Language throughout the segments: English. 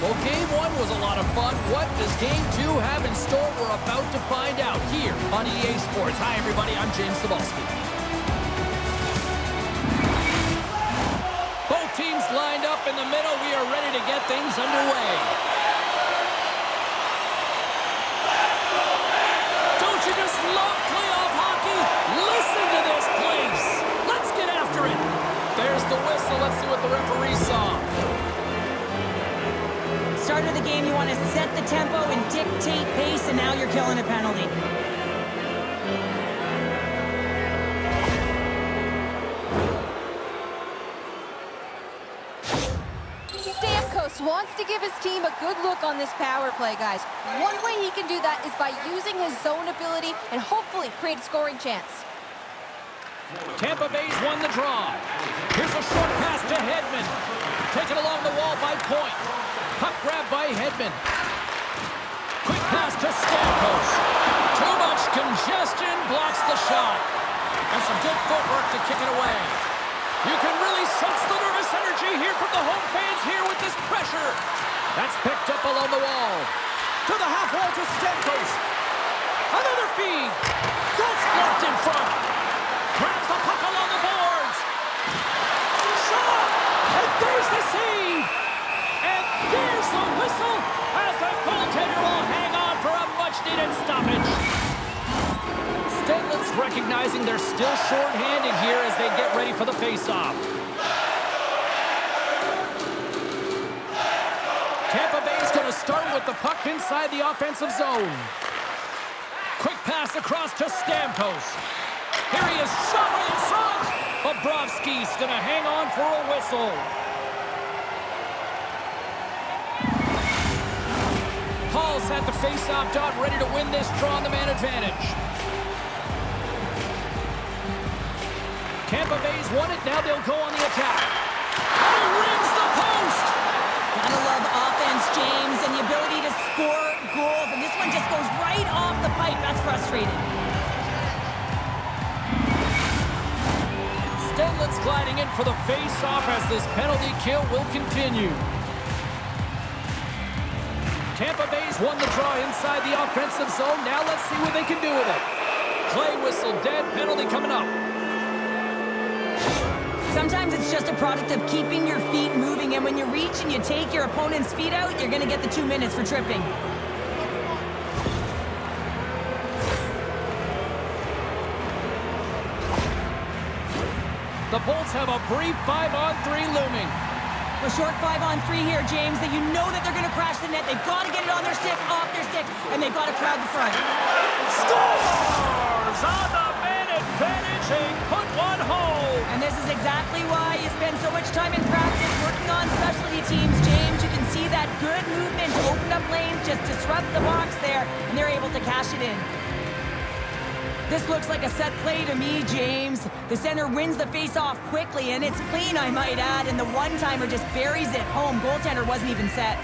Well, Game 1 was a lot of fun. What does Game 2 have in store? We're about to find out here on EA Sports. Hi, everybody. I'm James Cebulski. Both teams lined up in the middle. We are ready to get things underway. Don't you just love playoff hockey? Listen to this place. Let's get after it. There's the whistle. Let's see what the referee saw. Start of the game, you want to set the tempo and dictate pace, and now you're killing a penalty. Stamkos wants to give his team a good look on this power play, guys. One way he can do that is by using his zone ability and hopefully create a scoring chance. Tampa Bay's won the draw. Here's a short pass to Hedman. Taken along the wall by Point. Puck grab by Hedman. Quick pass to Stamkos. Too much congestion, blocks the shot. And some good footwork to kick it away. You can really sense the nervous energy here from the home fans here with this pressure. That's picked up along the wall. To the half wall to Stamkos. Another feed. That's blocked in front. Grabs the puck along the boards. Shot! And there's the save! And there's the whistle as the goaltender will hang on for a much-needed stoppage. Stanley's recognizing they're still short-handed here as they get ready for the face-off. Tampa Bay's going to start with the puck inside the offensive zone. Quick pass across to Stamkos. Here he is, shot right in front. Bobrovsky's going to hang on for a whistle. Paul's at the face-off dot, ready to win this draw on the man advantage. Tampa Bay's won it. Now they'll go on the attack. And he rings the post. Gotta love offense, James, and the ability to score goals. And this one just goes right off the pipe. That's frustrating. Stanley's gliding in for the face-off as this penalty kill will continue. Tampa Bay's won the draw inside the offensive zone. Now let's see what they can do with it. Play whistle dead, penalty coming up. Sometimes it's just a product of keeping your feet moving, and when you reach and you take your opponent's feet out, you're going to get the 2 minutes for tripping. The Bolts have a brief 5-on-3 looming. A short 5-on-3 here, James, that you know that they're going to crash the net. They've got to get it on their stick, off their stick, and they've got to crowd the front. Scores on the man advantage. They put one home. And this is exactly why you spend so much time in practice working on specialty teams, James. You can see that good movement to open up lanes, just disrupt the box there, and they're able to cash it in. This looks like a set play to me, James. The center wins the face-off quickly, and it's clean, I might add, and the one-timer just buries it home. Goaltender wasn't even set.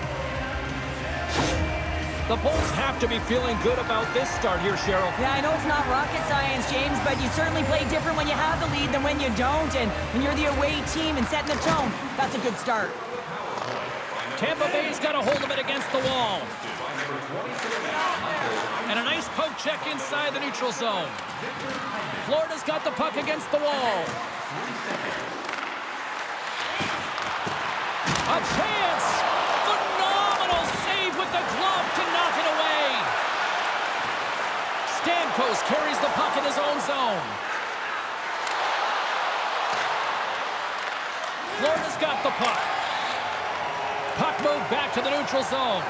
The Bolts have to be feeling good about this start here, Cheryl. Yeah, I know it's not rocket science, James, but you certainly play different when you have the lead than when you don't, and when you're the away team and setting the tone, that's a good start. Tampa Bay's got a hold of it against the wall. And a nice poke check inside the neutral zone. Florida's got the puck against the wall. A chance! Phenomenal save with the glove to knock it away. Stamkos carries the puck in his own zone. Florida's got the puck. Puck moved back to the neutral zone.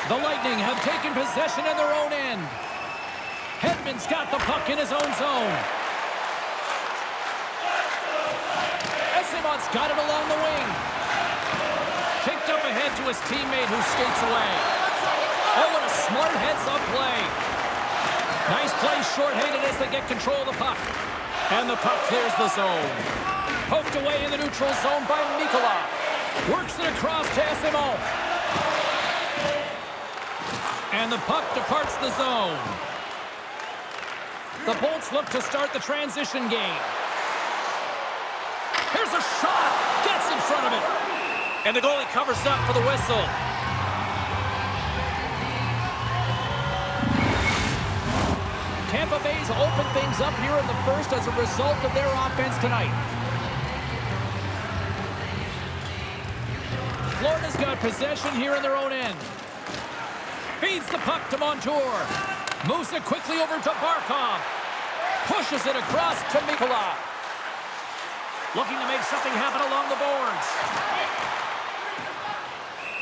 The Lightning have taken possession in their own end. Hedman's got the puck in his own zone. Esimon's got it along the wing. Kicked up ahead to his teammate who skates away. Oh, what a smart heads-up play. Nice play short-handed as they get control of the puck. And the puck clears the zone. Poked away in the neutral zone by Mikula. Works it across to Esimon. And the puck departs the zone. The Bolts look to start the transition game. Here's a shot. Gets in front of it. And the goalie covers up for the whistle. Tampa Bay's opened things up here in the first as a result of their offense tonight. Florida's got possession here in their own end. Feeds the puck to Montour. Moves it quickly over to Barkov. Pushes it across to Mikula. Looking to make something happen along the boards.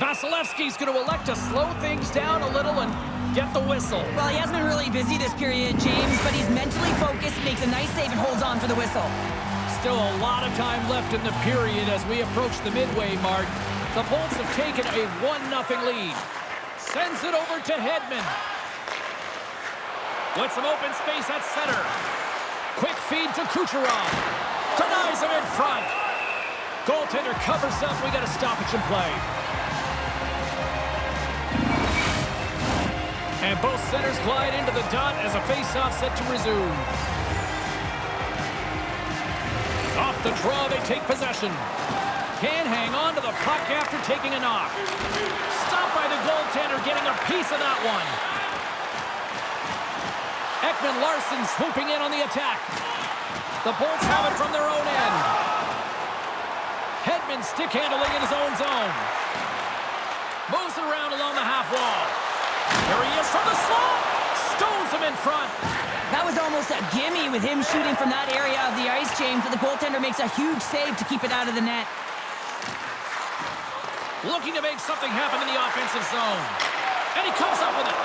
Vasilevsky's going to elect to slow things down a little and get the whistle. Well, he hasn't been really busy this period, James, but he's mentally focused, makes a nice save, and holds on for the whistle. Still a lot of time left in the period as we approach the midway mark. The Bolts have taken a 1-0 lead. Sends it over to Hedman. With some open space at center. Quick feed to Kucherov. Denies him in front. Goaltender covers up. We got a stoppage in play. And both centers glide into the dot as a face-off set to resume. Off the draw, they take possession. Can't hang on to the puck after taking a knock. Stopped by the goaltender, getting a piece of that one. Ekman-Larsson swooping in on the attack. The Bolts have it from their own end. Hedman stick handling in his own zone. Moves it around along the half wall. Here he is from the slot. Stones him in front. That was almost a gimme with him shooting from that area of the ice, James, but the goaltender makes a huge save to keep it out of the net. Looking to make something happen in the offensive zone. And he comes up with it.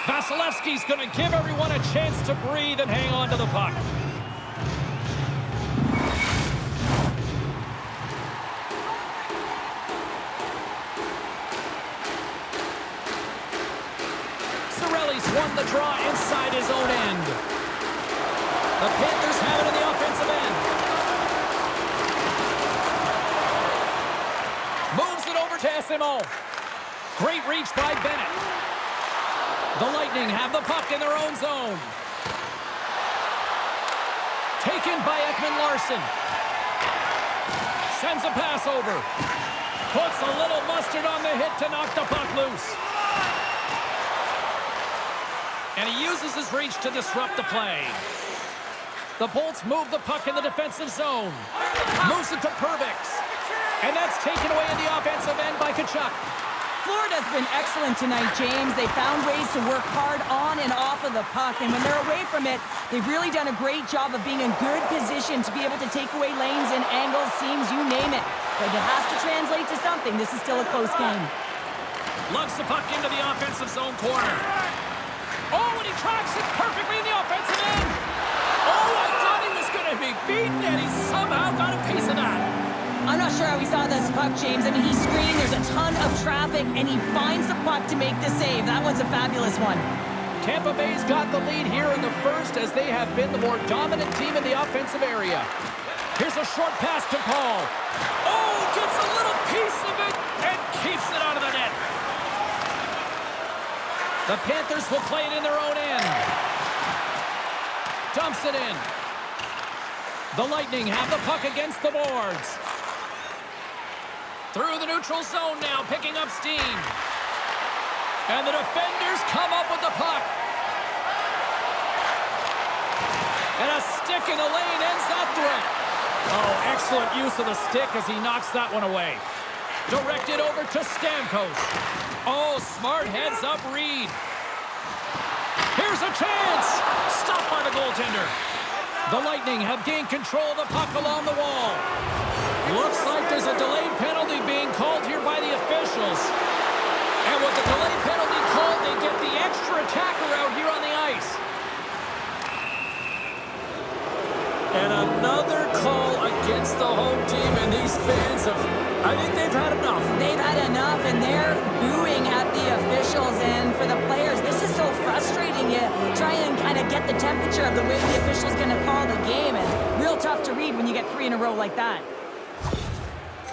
Vasilevsky's going to give everyone a chance to breathe and hang on to the puck. Cirelli's won the draw inside his own end. The Panthers have it in the offensive end. Moves it over to SMO. Great reach by Bennett. The Lightning have the puck in their own zone. Taken by Ekman-Larsson. Sends a pass over. Puts a little mustard on the hit to knock the puck loose. And he uses his reach to disrupt the play. The Bolts move the puck in the defensive zone. Moves it to Perbix. And that's taken away in the offensive end by Tkachuk. Florida's been excellent tonight, James. They found ways to work hard on and off of the puck, and when they're away from it, they've really done a great job of being in good position to be able to take away lanes and angles, seams, you name it. But it has to translate to something. This is still a close game. Lugs the puck into the offensive zone corner. Oh, and he tracks it perfectly in the offensive end. Oh, I thought he was going to be beaten, and he somehow got a piece of that. I'm not sure how he saw this puck, James. I mean, he screened, there's a ton of traffic, and he finds the puck to make the save. That one's a fabulous one. Tampa Bay's got the lead here in the first as they have been the more dominant team in the offensive area. Here's a short pass to Paul. Oh, gets a little piece of it and keeps it out of the net. The Panthers will play it in their own end. Dumps it in. The Lightning have the puck against the boards. Through the neutral zone now, picking up steam. And the defenders come up with the puck. And a stick in the lane ends that threat. Oh, excellent use of the stick as he knocks that one away. Directed over to Stamkos. Oh, smart heads up read. Here's a chance. Stopped by the goaltender. The Lightning have gained control of the puck along the wall. Looks like there's a delayed penalty being called here by the officials. And with the delayed penalty called, they get the extra attacker out here on the ice. And another call against the home team, and these fans have, I think they've had enough. They've had enough, and they're booing at the officials. And for the players, this is so frustrating. You try and kind of get the temperature of the way the official's going to call the game, and real tough to read when you get 3 in a row like that.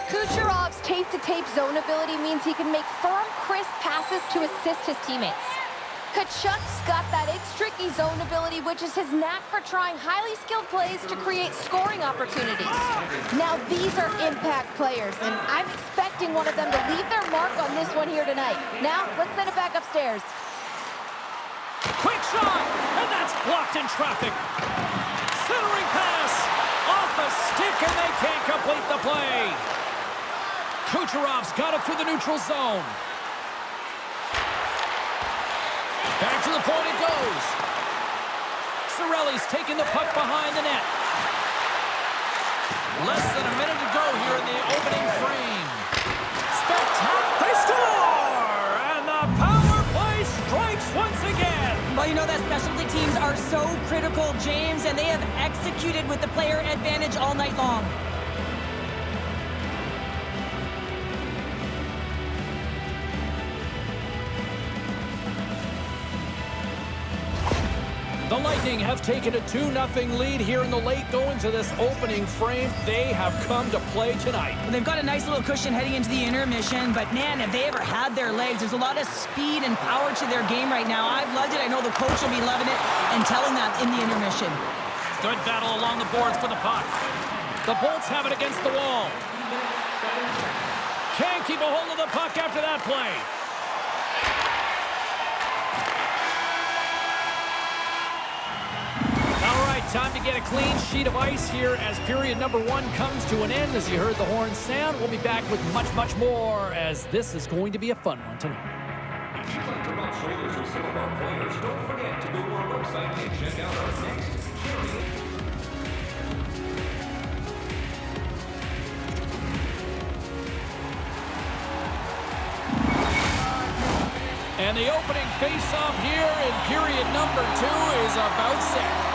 Kucherov's tape-to-tape zone ability means he can make firm, crisp passes to assist his teammates. Kachuk's got that it's tricky zone ability, which is his knack for trying highly skilled plays to create scoring opportunities. Now, these are impact players, and I'm expecting one of them to leave their mark on this one here tonight. Now, let's send it back upstairs. Quick shot, and that's blocked in traffic. Centering pass, off a stick, and they can't complete the play. Kucherov's got it through the neutral zone. Back to the point it goes. Cirelli's taking the puck behind the net. Less than a minute to go here in the opening frame. Spectacular! They score! And the power play strikes once again. Well, you know that specialty teams are so critical, James, and they have executed with the player advantage all night long. The Lightning have taken a 2-0 lead here in the late going to this opening frame. They have come to play tonight. Well, they've got a nice little cushion heading into the intermission, but man, if they ever had their legs, there's a lot of speed and power to their game right now. I've loved it. I know the coach will be loving it and telling that in the intermission. Good battle along the boards for the puck. The Bolts have it against the wall. Can't keep a hold of the puck after that play. Time to get a clean sheet of ice here as period number 1 comes to an end. As you heard the horn sound, we'll be back with much, much more as this is going to be a fun one tonight. If you'd like to rub shoulders with some of our players, don't forget to go to our website and check out our next charity. And the opening face-off here in period number 2 is about set.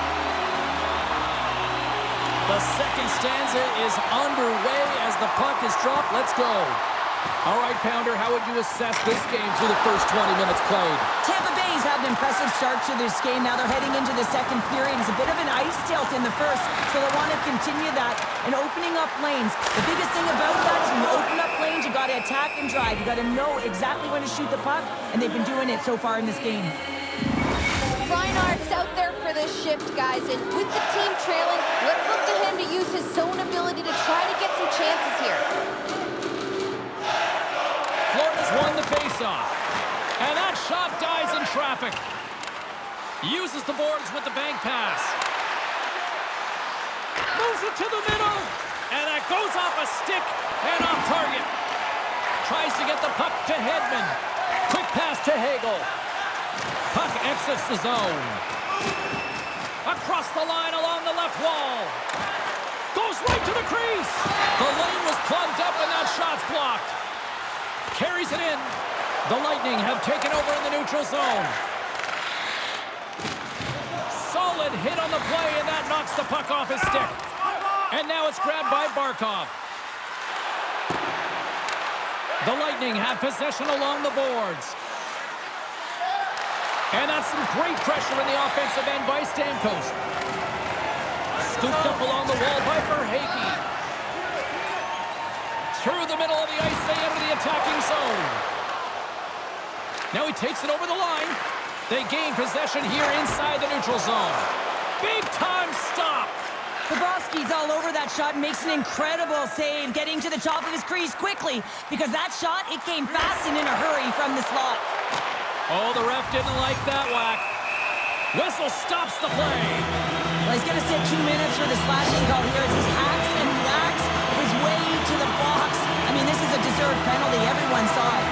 The second stanza is underway as the puck is dropped. Let's go. All right, Pounder, how would you assess this game through the first 20 minutes played? Tampa Bay's had an impressive start to this game. Now they're heading into the second period. It's a bit of an ice tilt in the first, so they want to continue that and opening up lanes. The biggest thing about that is when you open up lanes, you got to attack and drive. You got to know exactly when to shoot the puck, and they've been doing it so far in this game. Reinhardt's out there for this shift, guys, and with the team trailing, let's look to him to use his zone ability to try to get some chances here. Florida's won the faceoff, and that shot dies in traffic. Uses the boards with the bank pass. Moves it to the middle, and that goes off a stick and off target. Tries to get the puck to Hedman. Quick pass to Hagel. Puck exits the zone. Across the line along the left wall. Goes right to the crease. The lane was plugged up and that shot's blocked. Carries it in. The Lightning have taken over in the neutral zone. Solid hit on the play and that knocks the puck off his stick. And now it's grabbed by Barkov. The Lightning have possession along the boards. And that's some great pressure in the offensive end by Stamkos. Scooped up along the wall by Verhaeghe. Through the middle of the ice, they enter the attacking zone. Now he takes it over the line. They gain possession here inside the neutral zone. Big time stop. Bobrovsky's all over that shot and makes an incredible save, getting to the top of his crease quickly, because that shot, it came fast and in a hurry from the slot. Oh, the ref didn't like that whack. Whistle stops the play. Well, he's going to sit 2 minutes for the slashing call here as he hacks and whacks his way to the box. I mean, this is a deserved penalty. Everyone saw it.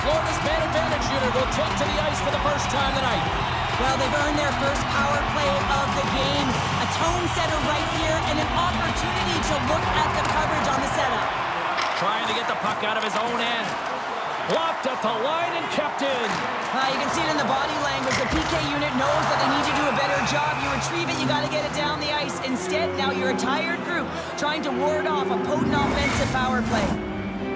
Florida's man advantage unit will take to the ice for the first time tonight. Well, they've earned their first power play of the game. A tone setter right here and an opportunity to look at the coverage on the setup. Trying to get the puck out of his own end. Blocked at the line and kept in. You can see it in the body language. The PK unit knows that they need to do a better job. You retrieve it, you got to get it down the ice. Instead, now you're a tired group trying to ward off a potent offensive power play.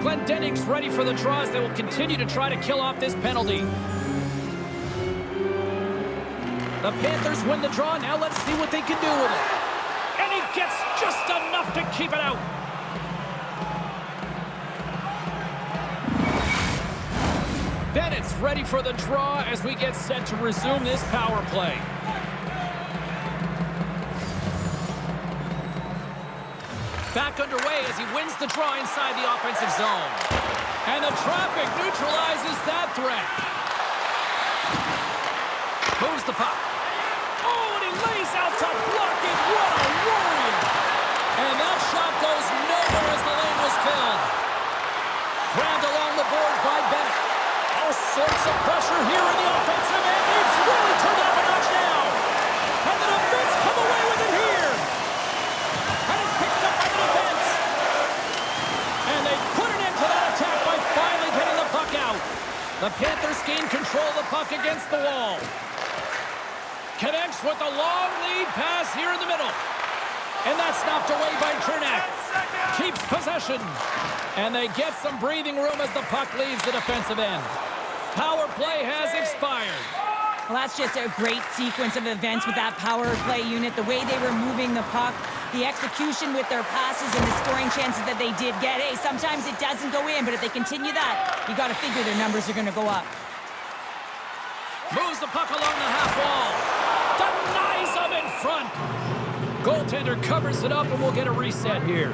Glendening's ready for the draws. They will continue to try to kill off this penalty. The Panthers win the draw. Now let's see what they can do with it. And he gets just enough to keep it out. ready for the draw as we get set to resume this power play. Back underway as he wins the draw inside the offensive zone. And the traffic neutralizes that threat. Moves the puck. Oh, and he lays out to block it. What a warrior. And that shot goes nowhere as the lane was filled. Grabbed along the boards by Bennett. All sorts of pressure here in the offensive end. It's really turned up a notch now. And the defense come away with it here. And it's picked up by the defense. And they put an end to that attack by finally getting the puck out. The Panthers gain control of the puck against the wall. Connects with a long lead pass here in the middle. And that's knocked away by Cernak. Keeps possession. And they get some breathing room as the puck leaves the defensive end. Power play has expired. Well, that's just a great sequence of events with that power play unit. The way they were moving the puck, the execution with their passes, and the scoring chances that they did get. Hey, sometimes it doesn't go in, but if they continue that, you got to figure their numbers are going to go up. Moves the puck along the half wall. Denies them in front. Goaltender covers it up, and we'll get a reset here.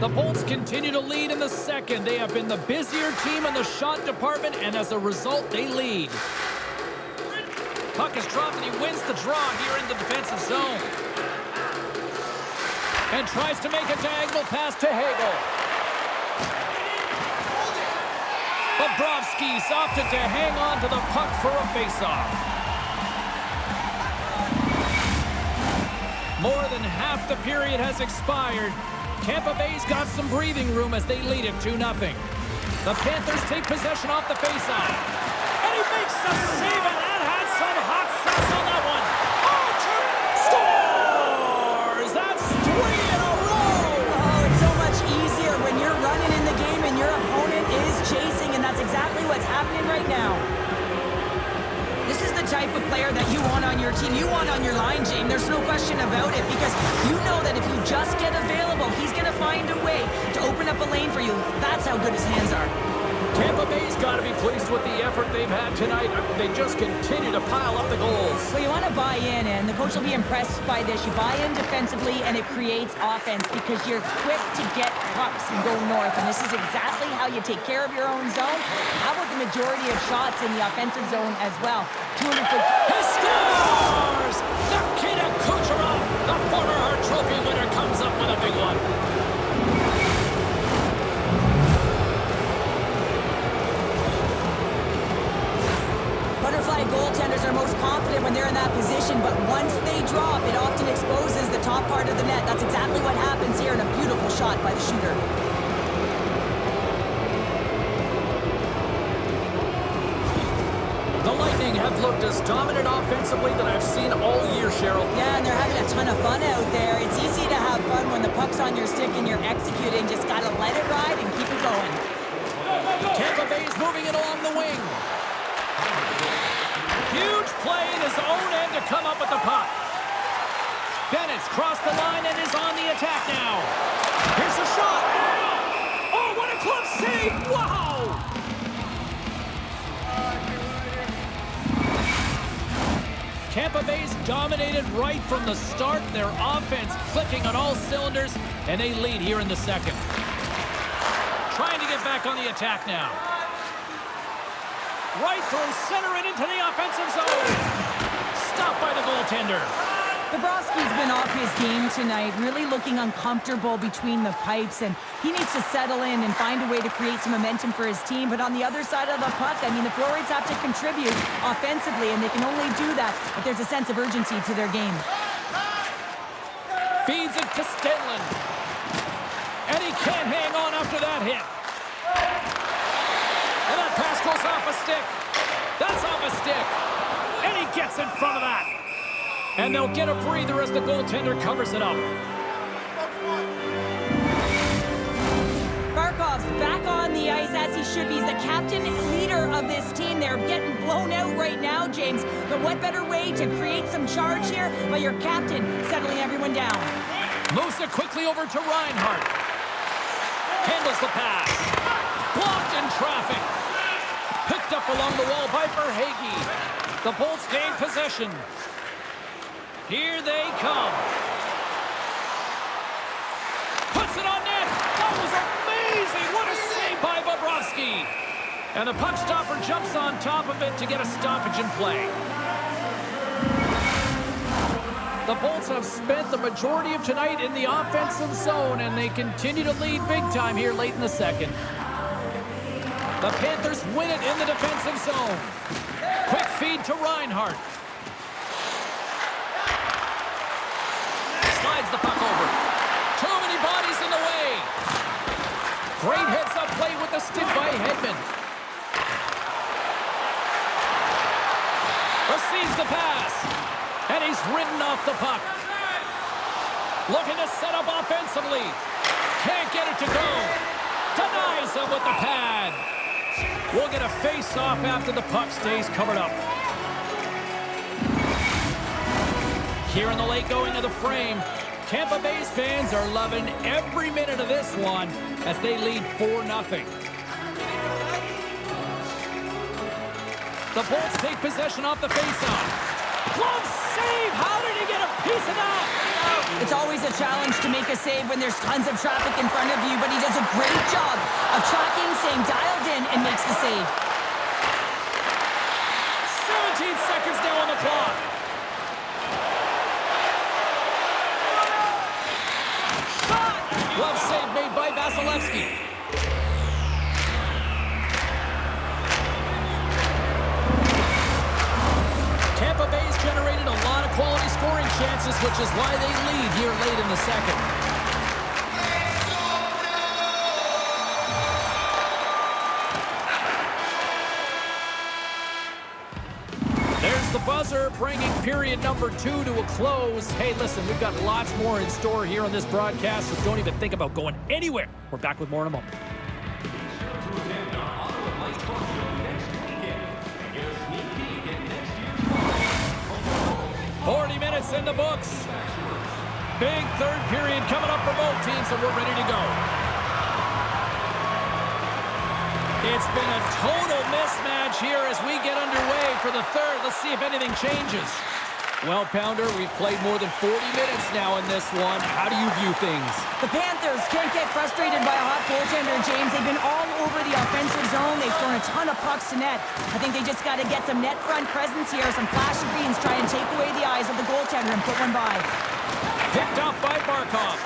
The Bolts continue to lead in the second. They have been the busier team in the shot department, and as a result, they lead. Puck is dropped, and he wins the draw here in the defensive zone. And tries to make a diagonal pass to Hagel. Bobrovsky's opted to hang on to the puck for a faceoff. More than half the period has expired. Tampa Bay's got some breathing room as they lead it 2-0. The Panthers take possession off the faceoff. And he makes the save, and that had some hot sauce on that one. Scores! That's 3 in a row! Oh, it's so much easier when you're running in the game and your opponent is chasing, and that's exactly what's happening right now. This is the type of player that you want on your team. You want on your line, James. There's no question about it, because you know that if you just get available, he's going to find a way to open up a lane for you. That's how good his hands are. Tampa Bay's got to be pleased with the effort they've had tonight. They just continue to pile up the goals. Well, you want to buy in, and the coach will be impressed by this. You buy in defensively, and it creates offense because you're quick to get pucks and go north, and this is exactly how you take care of your own zone. How about the majority of shots in the offensive zone as well? 200 foot. He scores! Nikita Kucherov, the former Hart Trophy winner, comes up with a big one. Butterfly goaltenders are most confident when they're in that position, but once they drop, it often exposes the top part of the net. That's exactly what happens here, in a beautiful shot by the shooter. The Lightning have looked as dominant offensively that I've seen all year, Cheryl. Yeah, and they're having a ton of fun out there. It's easy to have fun when the puck's on your stick and you're executing. Just got to let it ride and keep it going. Tampa Bay's moving it along the wing. Huge play in his own end to come up with the puck. Bennett's crossed the line and is on the attack now. Here's the shot. Oh, what a glove save! Wow! Tampa Bay's dominated right from the start. Their offense clicking on all cylinders, and they lead here in the second. Trying to get back on the attack now. Right through center and into the offensive zone. Stopped by the goaltender. Bobrovsky's been off his game tonight, really looking uncomfortable between the pipes, and he needs to settle in and find a way to create some momentum for his team. But on the other side of the puck, I mean, the forwards have to contribute offensively, and they can only do that if there's a sense of urgency to their game. Feeds it to Stanley. And he can't hang on after that hit. And that pass goes off a stick. That's off a stick. And he gets in front of that. And they'll get a breather as the goaltender covers it up. Barkov's back on the ice as he should be. He's the captain and leader of this team. They're getting blown out right now, James. But what better way to create some charge here by your captain settling everyone down? Moves it quickly over to Reinhart. Handles the pass. Blocked in traffic. Picked up along the wall by Verhaeghe. The Bolts gain possession. Here they come. Puts it on net. That was amazing. What a save by Bobrovsky. And the puck stopper jumps on top of it to get a stoppage in play. The Bolts have spent the majority of tonight in the offensive zone, and they continue to lead big time here late in the second. The Panthers win it in the defensive zone. Quick feed to Reinhart. Slides the puck over. Too many bodies in the way. Great heads-up play with the stick by Hedman. Receives the pass. And he's ridden off the puck. Looking to set up offensively. Can't get it to go. Denies him with the pad. We'll get a face-off after the puck stays covered up. Here in the late going of the frame, Tampa Bay's fans are loving every minute of this one as they lead 4-0. The Bolts take possession off the face-off. Glove save! How did he get a piece of that? It's always a challenge to make a save when there's tons of traffic in front of you, but he does a great job of tracking, staying dialed in, and makes the save. 17 seconds now on the clock. Shot! Glove save made by Vasilevsky. Tampa Bay's generated a lot of quality scoring chances, which is why they lead here late in the second. There's the buzzer, bringing period number 2 to a close. Hey, listen, we've got lots more in store here on this broadcast, so don't even think about going anywhere. We're back with more in a moment. 40 minutes in the books. Big third period coming up for both teams, and we're ready to go. It's been a total mismatch here as we get underway for the third. Let's see if anything changes. Well, Pounder, we've played more than 40 minutes now in this one. How do you view things? The Panthers can't get frustrated by a hot goaltender, James. They've been all over the offensive zone. They've thrown a ton of pucks to net. I think they just got to get some net front presence here, some flash of greens, try and take away the eyes of the goaltender and put one by. Picked off by Barkov.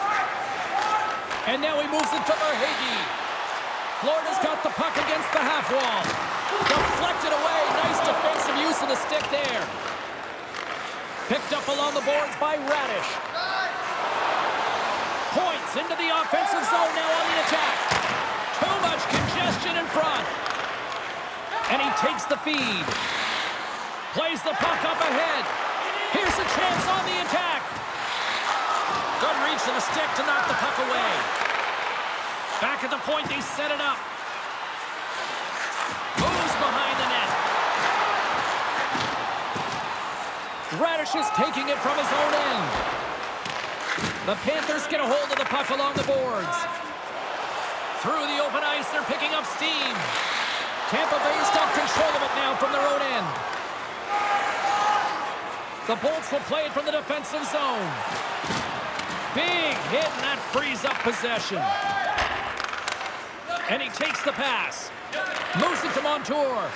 And now he moves it to Verhaeghe. Florida's got the puck against the half wall. Deflected away. Nice defensive use of the stick there. Picked up along the boards by Radish. Points into the offensive zone now on the attack. Too much congestion in front. And he takes the feed. Plays the puck up ahead. Here's a chance on the attack. Good reach to the stick to knock the puck away. Back at the point, they set it up. Moves behind the net. Radish is taking it from his own end. The Panthers get a hold of the puck along the boards. Through the open ice, they're picking up steam. Tampa Bay's got control of it now from their own end. The Bolts will play it from the defensive zone. Big hit, and that frees up possession. And he takes the pass. Moves it to Montour.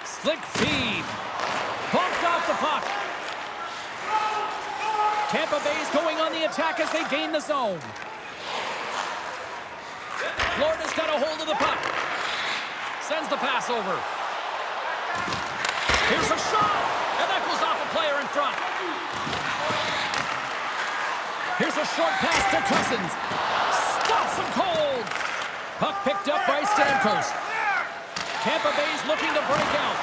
Slick feed. Bumped off the puck. Tampa Bay's going on the attack as they gain the zone. Florida's got a hold of the puck. Sends the pass over. Here's a shot, and that goes off a player in front. Here's a short pass to Cousins. Stops him cold. Puck picked up by Stamkos. Tampa Bay's looking to break out.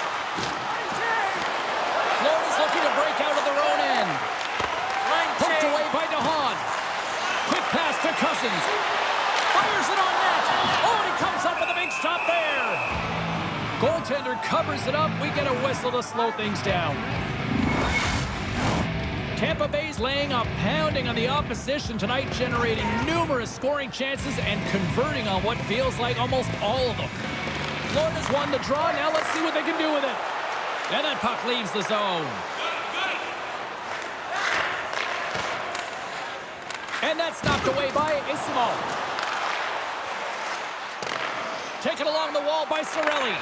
Florida's looking to break out of their own end. Poked away by DeHaan. Quick pass to Cousins. Fires it on net. Oh, and he comes up with a big stop there. Goaltender covers it up. We get a whistle to slow things down. Tampa Bay's laying a pounding on the opposition tonight, generating numerous scoring chances and converting on what feels like almost all of them. Florida's won the draw. Now let's see what they can do with it. And that puck leaves the zone. And that's knocked away by Isimo. Taken along the wall by Cirelli.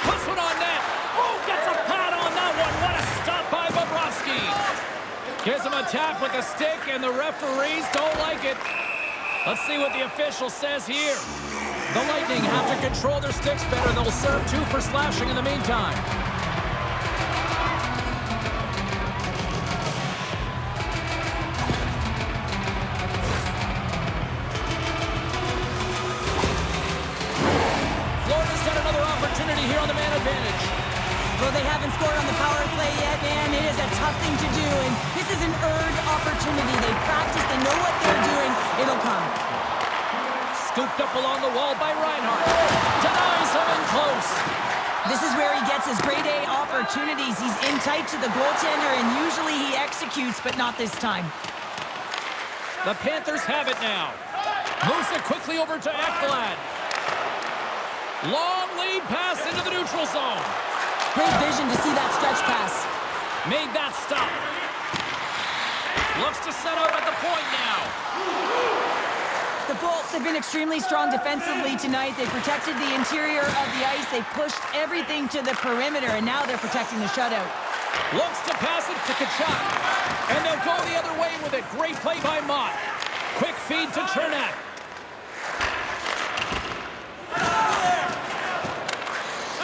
Puts one on net. Oh, gets a pad on that one. What a stop by Bobrovsky. Gives him a tap with a stick, and the referees don't like it. Let's see what the official says here. The Lightning have to control their sticks better. They'll serve 2 for slashing in the meantime. Here on the man advantage. Well, they haven't scored on the power play yet, man. It is a tough thing to do, and this is an earned opportunity. They practice, they know what they're doing. It'll come. Scooped up along the wall by Reinhart. Denies him in close. This is where he gets his grade A opportunities. He's in tight to the goaltender, and usually he executes, but not this time. The Panthers have it now. Moves it quickly over to Ekblad. Long lead pass into the neutral zone. Great vision to see that stretch pass. Made that stop. Looks to set up at the point now. The Bolts have been extremely strong defensively tonight. They protected the interior of the ice. They pushed everything to the perimeter, and now they're protecting the shutout. Looks to pass it to Tkachuk. And they'll go the other way with it. Great play by Mott. Quick feed to Chernak.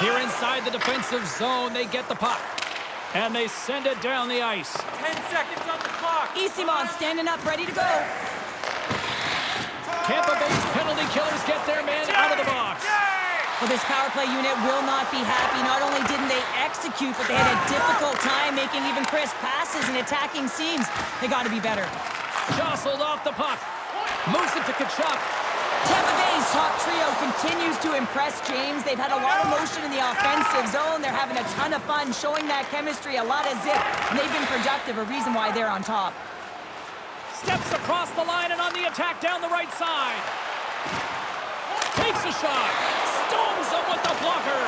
Here inside the defensive zone, they get the puck. And they send it down the ice. 10 seconds on the clock. Easimon standing up, ready to go. Tampa Bay's penalty killers get their man out of the box. Well, this power play unit will not be happy. Not only didn't they execute, but they had a difficult time making even crisp passes and attacking seams. They got to be better. Jostled off the puck. Moves it to Tkachuk. Tampa Bay's top trio continues to impress, James. They've had a lot of motion in the offensive zone. They're having a ton of fun, showing that chemistry, a lot of zip, and they've been productive, a reason why they're on top. Steps across the line and on the attack down the right side. Takes a shot. Stones him with the blocker.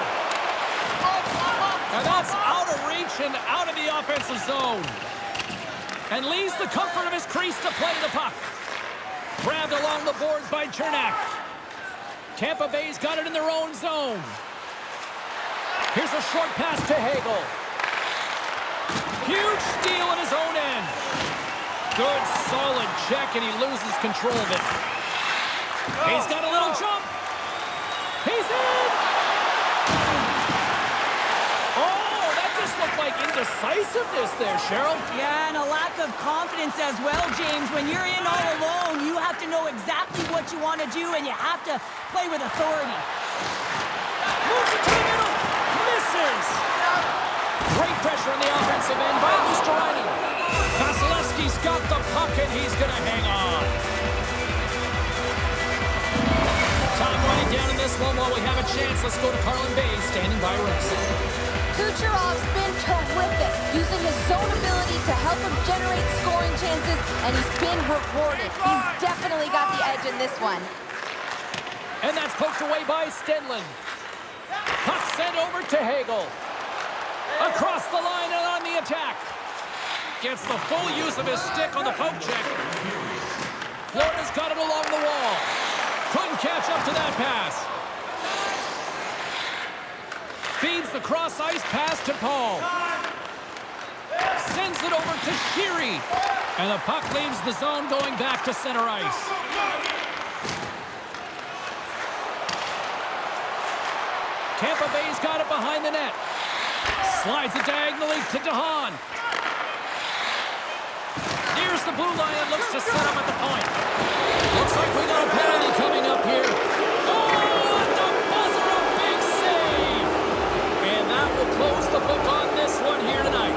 And that's out of reach and out of the offensive zone. And leaves the comfort of his crease to play the puck. Grabbed along the boards by Chernak. Tampa Bay's got it in their own zone. Here's a short pass to Hagel. Huge steal at his own end. Good, solid check, and he loses control of it. He's got a little jump. He's in! Oh, that just looked like indecisiveness there, Cheryl. Yeah, and a lack of confidence as well, James. When you're in all alone, you have to know exactly what you want to do, and you have to play with authority. Moves it to the middle. Misses. Great pressure on the offensive end by Luostarinen. Vasilevsky's got the puck, and he's going to hang on. Time running down in this one while we have a chance. Let's go to Carlin Bay, standing by ringside. Kucherov's been terrific, using his zone ability to help him generate scoring chances, and he's been rewarded. He's definitely got the edge in this one. And that's poked away by Stanley. Puck sent over to Hagel. Across the line and on the attack. Gets the full use of his stick on the poke check. Florida's got it along the wall. Couldn't catch up to that pass. Feeds the cross-ice pass to Paul. Sends it over to Sheary. And the puck leaves the zone going back to center ice. Tampa Bay's got it behind the net. Slides it diagonally to DeHaan. Nears the blue line and looks to set up at the point. Looks like we got a penalty coming up here. Oh, at the buzzer, a big save. And that will close the book on this one here tonight.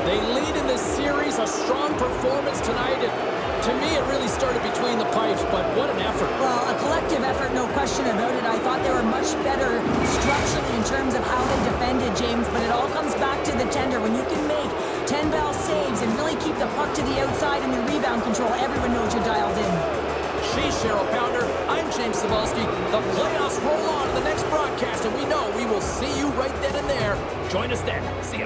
They lead in this series, a strong performance tonight. To me, it really started between the pipes, but what an effort. Well, a collective effort, no question about it. I thought they were much better structurally in terms of how they defended, James, but it all comes back to the tender. When you can make 10 bell saves and really keep the puck to the outside and the rebound control. Everyone knows you're dialed in. She's Cheryl Pounder. I'm James Cebulski. The playoffs roll on to the next broadcast, and we know we will see you right then and there. Join us then. See ya.